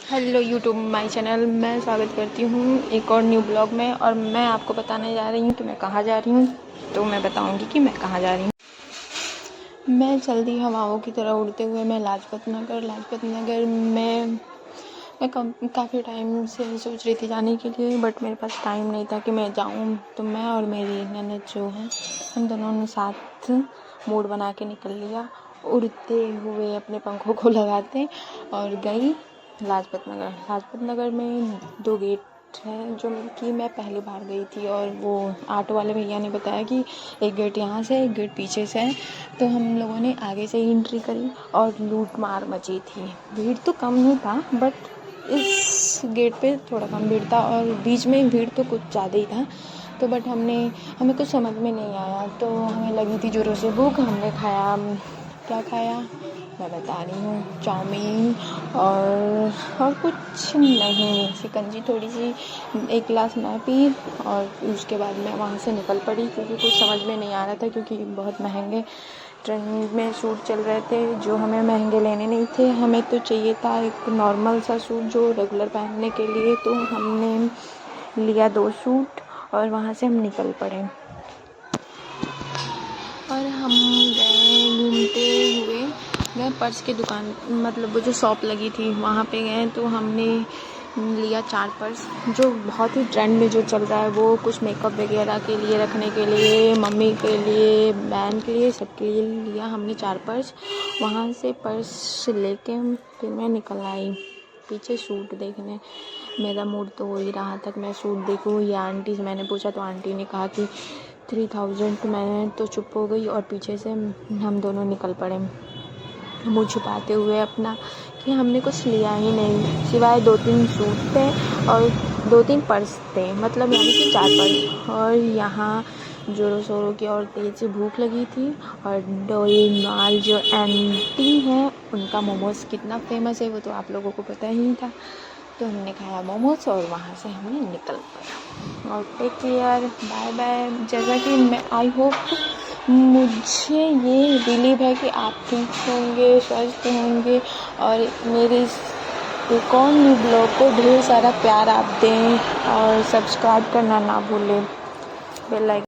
Hello YouTube my channel. मैं स्वागत करती हूँ एक और न्यू ब्लॉग में। और मैं आपको बताने जा रही हूँ कि मैं कहाँ जा रही हूँ। तो मैं बताऊँगी कि मैं कहाँ जा रही हूँ। मैं चलती हवाओं की तरह उड़ते हुए मैं लाजपत नगर में मैं काफ़ी टाइम से सोच रही थी जाने के लिए, बट मेरे पास टाइम नहीं था कि मैं जाऊँ। तो मैं और मेरी ननद जो है, हम दोनों ने साथ मूड बना के निकल लिया, उड़ते हुए अपने पंखों को लगाते और गई लाजपत नगर में 2 गेट है जो कि मैं पहली बार गई थी। और वो ऑटो वाले भैया ने बताया कि एक गेट यहाँ से, एक गेट पीछे से है। तो हम लोगों ने आगे से ही एंट्री करी और लूट मार मची थी। भीड़ तो कम ही था, बट इस गेट पे थोड़ा कम भीड़ था और बीच में भीड़ तो कुछ ज़्यादा ही था। तो बट हमें कुछ समझ में नहीं आया, तो हमें लगी थी जोरों से भूख। हमने खाया, क्या खाया मैं बता रही हूँ, चाउमीन और कुछ नहीं, शिकंजी थोड़ी सी, 1 गिलास मैं पी। और उसके बाद मैं वहाँ से निकल पड़ी क्योंकि कुछ समझ में नहीं आ रहा था, क्योंकि बहुत महंगे ट्रेंड में सूट चल रहे थे जो हमें महंगे लेने नहीं थे। हमें तो चाहिए था एक नॉर्मल सा सूट जो रेगुलर पहनने के लिए। तो हमने लिया 2 सूट और वहाँ से हम निकल पड़े और हम गए घूमते हुए। गए पर्स की दुकान, मतलब वो जो शॉप लगी थी वहाँ पे गए। तो हमने लिया 4 पर्स जो बहुत ही ट्रेंड में जो चल रहा है, वो कुछ मेकअप वगैरह के लिए, रखने के लिए, मम्मी के लिए, बहन के लिए, सबके लिए लिया हमने 4 पर्स। वहाँ से पर्स लेके फिर मैं निकल आई पीछे सूट देखने। मेरा मूड तो हो ही रहा था कि मैं सूट देखूँ। या आंटी से मैंने पूछा तो आंटी ने कहा कि 3000। तो मैं तो चुप हो गई और पीछे से हम दोनों निकल पड़े, मुँह छुपाते हुए अपना, कि हमने कुछ लिया ही नहीं सिवाय 2-3 सूट थे और 2-3 पर्स थे, मतलब यानी कि 4 पर्स। और यहाँ जोरों शोरों की और तेज़ से भूख लगी थी। और डोलमाल जो आंटी हैं, उनका मोमोज़ कितना फेमस है वो तो आप लोगों को पता ही था। तो हमने खाया मोमोज और वहाँ से हमने निकल पड़ा। और टेक केयर, बाय बाय। जैसा कि मैं आई होप, मुझे ये बिलीव है कि आप ठीक होंगे, स्वस्थ होंगे और मेरे इस एक और न्यू ब्लॉग को ढेर सारा प्यार आप दें और सब्सक्राइब करना ना भूलें, बेल आइकन